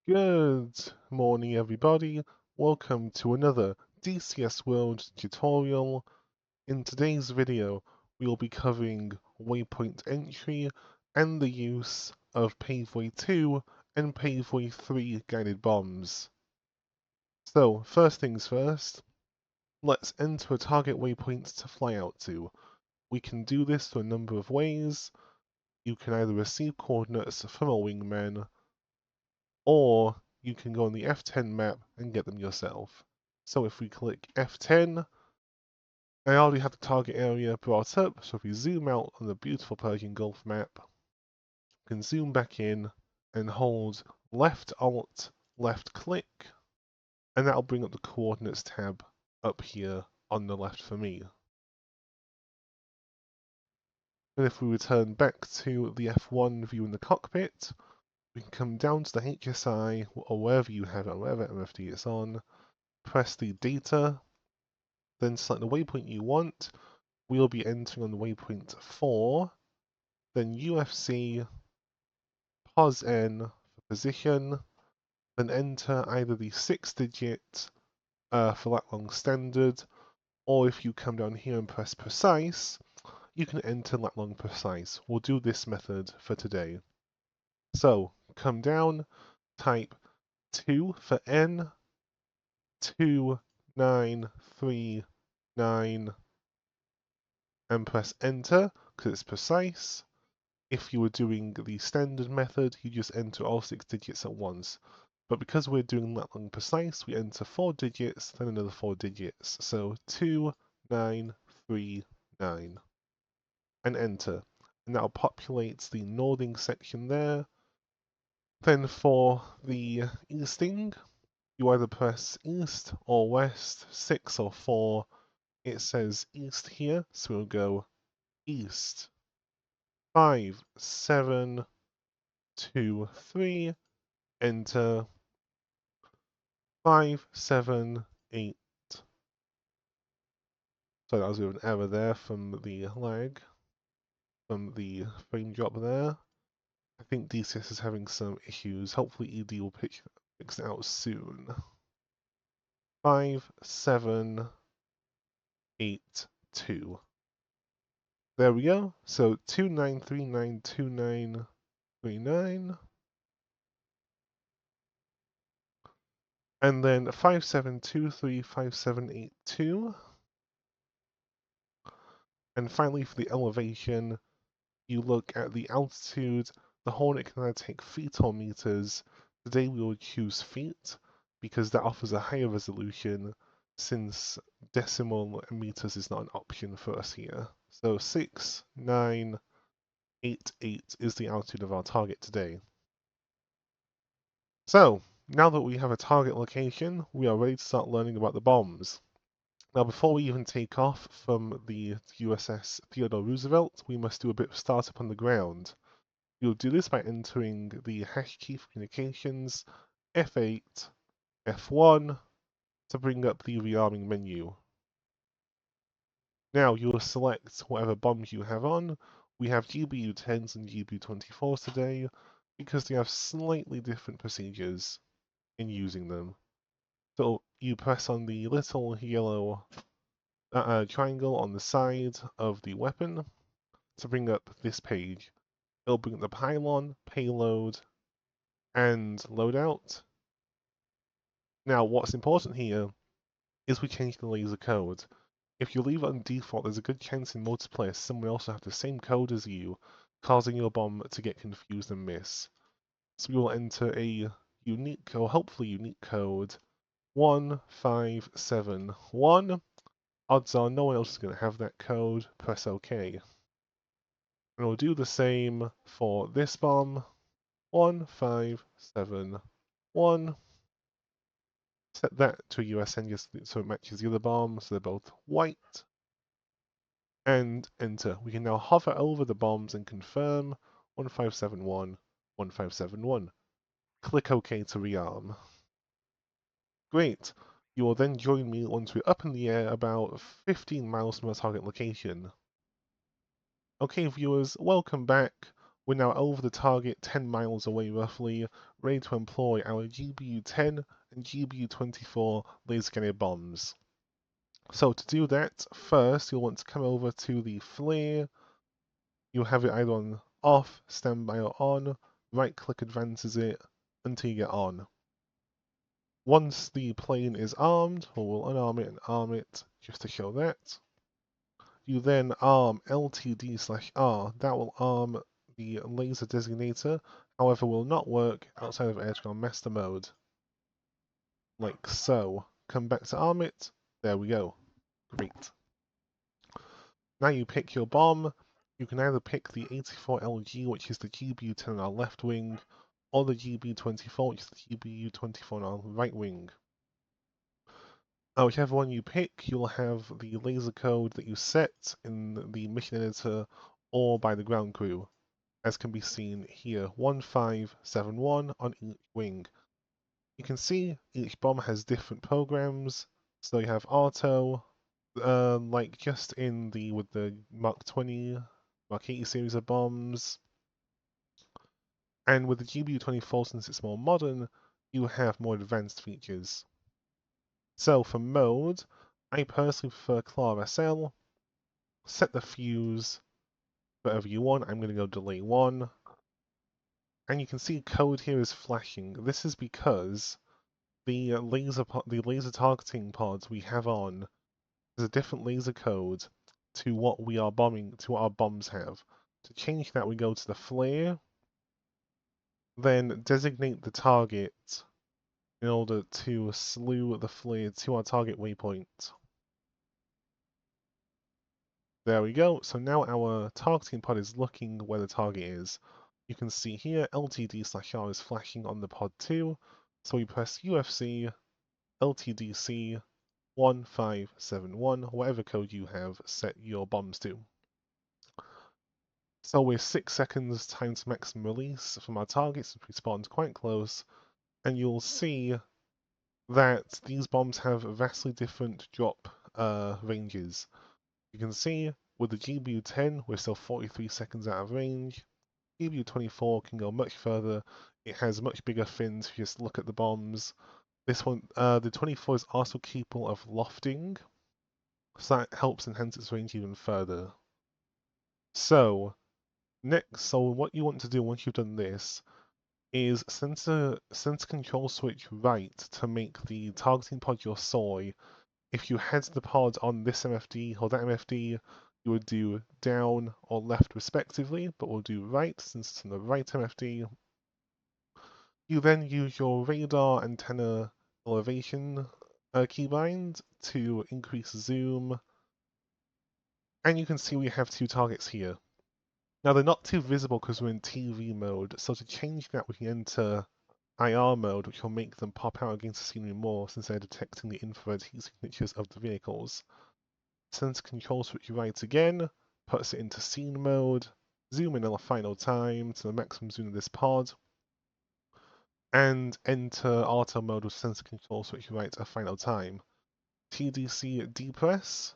Good morning, everybody. Welcome to another DCS World tutorial. In today's video, we'll be covering waypoint entry and the use of Paveway 2 and Paveway 3 guided bombs. So, first things first, let's enter a target waypoint to fly out to. We can do this through a number of ways. You can either receive coordinates from a wingman, or you can go on the F10 map and get them yourself. So if we click F10, I already have the target area brought up, so if we zoom out on the beautiful Persian Gulf map, we can zoom back in and hold left alt, left click, and that'll bring up the coordinates tab up here on the left for me. And if we return back to the F1 view in the cockpit, we can come down to the HSI or wherever you have it, wherever MFD it's on, press the data, then select the waypoint you want. We'll be entering on the waypoint 4, then UFC, pos N for position, then enter either the 6-digit for lat long standard, or if you come down here and press precise, you can enter lat long precise. We'll do this method for today. So come down, type 2 for N, 2939, and press enter because it's precise. If you were doing the standard method, you just enter all 6 digits at once. But because we're doing lat long precise, we enter 4 digits, then another 4 digits. So 2939, and enter. And that'll populate the northing section there. Then for the easting, you either press east or west, 6 or 4. It says east here, so we'll go east. 5, 7, 2, 3, enter. 5, 7, 8. So that was an error there from the lag, from the frame drop there. I think DCS is having some issues. Hopefully ED will fix it out soon. 5, 7, 8, 2. There we go. So 29392939. And then 57235782. And finally for the elevation, you look at the altitude. The Hornet can either take feet or meters. Today we will choose feet because that offers a higher resolution since decimal meters is not an option for us here. So 6988 is the altitude of our target today. So now that we have a target location, we are ready to start learning about the bombs. Now, before we even take off from the USS Theodore Roosevelt, we must do a bit of startup on the ground. You'll do this by entering the hash key for communications, F8, F1, to bring up the rearming menu. Now, you'll select whatever bombs you have on. We have GBU-10s and GBU-24s today, because they have slightly different procedures in using them. So you press on the little yellow triangle on the side of the weapon to bring up this page. It'll bring up the pylon, payload, and loadout. Now, what's important here is we change the laser code. If you leave it on default, there's a good chance in multiplayer someone else will have the same code as you, causing your bomb to get confused and miss. So we will enter a unique, or hopefully unique code, 1571. Odds are no one else is going to have that code. Press OK. And we'll do the same for this bomb, 1571. Set that to USN just so it matches the other bomb, so they're both white. And enter. We can now hover over the bombs and confirm 1571, 1571. Click OK to rearm. Great. You will then join me once we're up in the air about 15 miles from our target location. Okay, viewers, welcome back. We're now over the target 10 miles away roughly, ready to employ our GBU-10 and GBU-24 laser guided bombs. So to do that, first you'll want to come over to the FLIR. You'll have it either on off, standby or on, right click advances it until you get on. Once the plane is armed, or we'll unarm it and arm it just to show that, you then arm LTD/R. That will arm the laser designator, however will not work outside of air traffic master mode. Like so. Come back to arm it. There we go. Great. Now you pick your bomb. You can either pick the 84LG, which is the GBU-10 on our left wing, or the GBU-24, which is the GBU-24 on our right wing. Whichever one you pick, you'll have the laser code that you set in the mission editor or by the ground crew, as can be seen here, 1571 on each wing. You can see each bomb has different programs, so you have auto, like just in with the Mark 20, Mark 80 series of bombs, and with the GBU-24, since it's more modern, you have more advanced features. So for mode, I personally prefer Clara SL. Set the fuse, whatever you want. I'm going to go delay 1. And you can see code here is flashing. This is because the laser targeting pods we have on is a different laser code to what we are bombing, to what our bombs have. To change that, we go to the FLIR, then designate the target in order to slew the FLIR to our target waypoint. There we go. So now our targeting pod is looking where the target is. You can see here LTD/R is flashing on the pod 2. So we press UFC LTDC 1571, whatever code you have set your bombs to. So we're 6 seconds time to maximum release from our targets, which we spawned quite close, and you'll see that these bombs have vastly different drop ranges. You can see with the GBU-10, we're still 43 seconds out of range. GBU-24 can go much further. It has much bigger fins if you just look at the bombs. This one, the 24 is also capable of lofting, so that helps enhance its range even further. So what you want to do once you've done this is sensor control switch right to make the targeting pod your soy. If you had the pod on this MFD or that MFD, you would do down or left respectively, but we'll do right since it's on the right MFD. You then use your radar antenna elevation keybind to increase zoom, and you can see we have 2 targets here. Now they're not too visible because we're in TV mode, so to change that we can enter IR mode, which will make them pop out against the scenery more since they're detecting the infrared heat signatures of the vehicles. Sensor control switch right again, puts it into scene mode, zoom in a final time to the maximum zoom of this pod, and enter auto mode with sensor control switch right a final time. TDC depress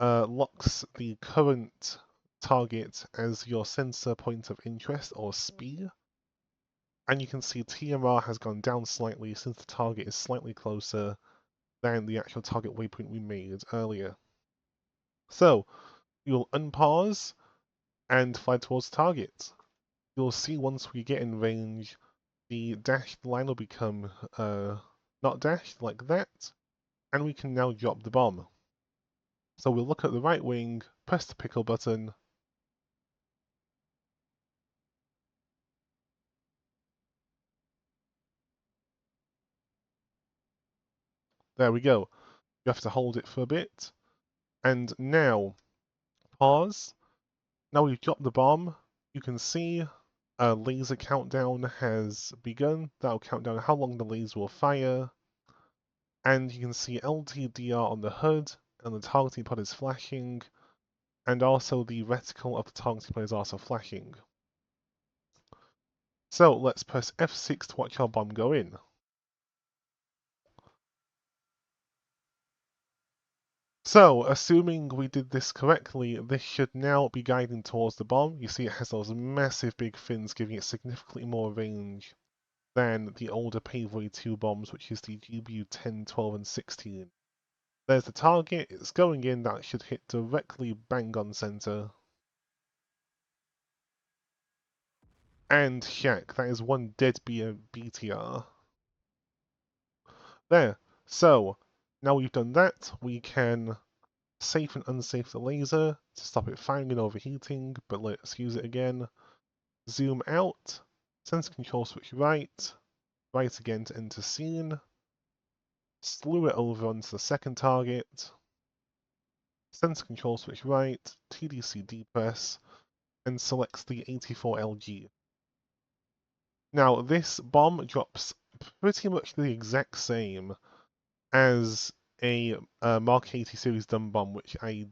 locks the current target as your sensor point of interest or SPI, and you can see TMR has gone down slightly since the target is slightly closer than the actual target waypoint we made earlier. So you'll unpause and fly towards the target. You'll see once we get in range, the dashed line will become not dashed like that, and we can now drop the bomb. So we'll look at the right wing, press the pickle button, there we go. You have to hold it for a bit, and now pause. Now we've dropped the bomb, you can see a laser countdown has begun. That'll count down how long the laser will fire, and you can see LTDR on the hood, and the targeting pod is flashing, and also the reticle of the targeting pod is also flashing. So let's press F6 to watch our bomb go in. So, assuming we did this correctly, this should now be guiding towards the bomb. You see it has those massive big fins giving it significantly more range than the older Paveway 2 bombs, which is the GBU 10, 12, and 16. There's the target, it's going in, that should hit directly bang on center. And shack, that is one dead BTR. There. So, now we've done that, we can safe and unsafe the laser to stop it firing and overheating, but let's use it again. Zoom out, sensor control switch right, right again to enter scene, slew it over onto the second target, sensor control switch right, TDC depress, and selects the 84LG. Now this bomb drops pretty much the exact same as a Mark 80 series dumb bomb, which I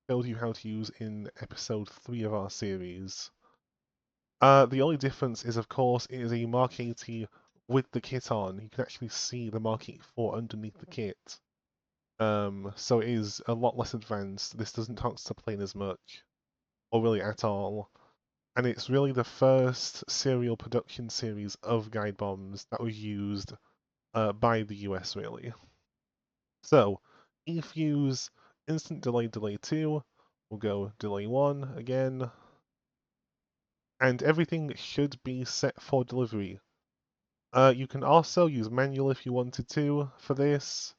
showed you how to use in episode 3 of our series. The only difference is, of course, it is a Mark 80 with the kit on. You can actually see the Mark 84 underneath the kit. So it is a lot less advanced. This doesn't talk to the plane as much, or really at all. And it's really the first serial production series of guide bombs that was used by the US, really. So, EFUSE, instant delay, delay 2, we'll go delay 1 again, and everything should be set for delivery. You can also use manual if you wanted to for this,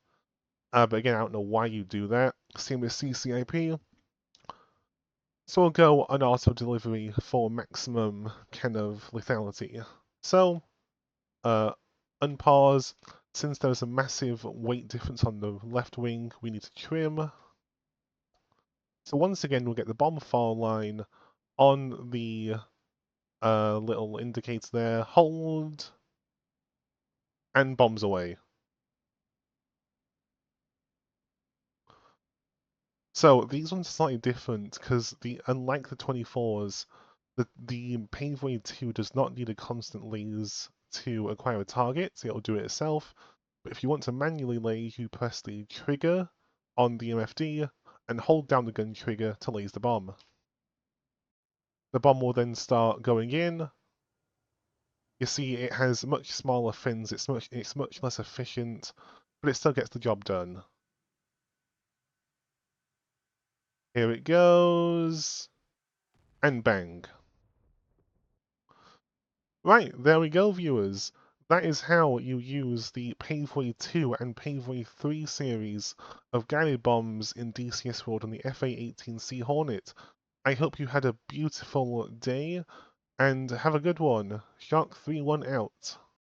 but again, I don't know why you do that. Same with CCIP. So we'll go on auto delivery for maximum kind of lethality. So, unpause. Since there's a massive weight difference on the left wing, we need to trim. So once again, we'll get the bomb fall line on the little indicator there, hold, and bombs away. So these ones are slightly different because unlike the 24s, the Paveway 2 does not need a constant laze to acquire a target, so it'll do it itself. But if you want to manually laze, you press the trigger on the MFD and hold down the gun trigger to laze the bomb. The bomb will then start going in. You see it has much smaller fins, it's much less efficient, but it still gets the job done. Here it goes, and bang. Right, there we go, viewers. That is how you use the Paveway 2 and Paveway 3 series of guided bombs in DCS World on the FA-18C Hornet. I hope you had a beautiful day, and have a good one. Shark 31 out.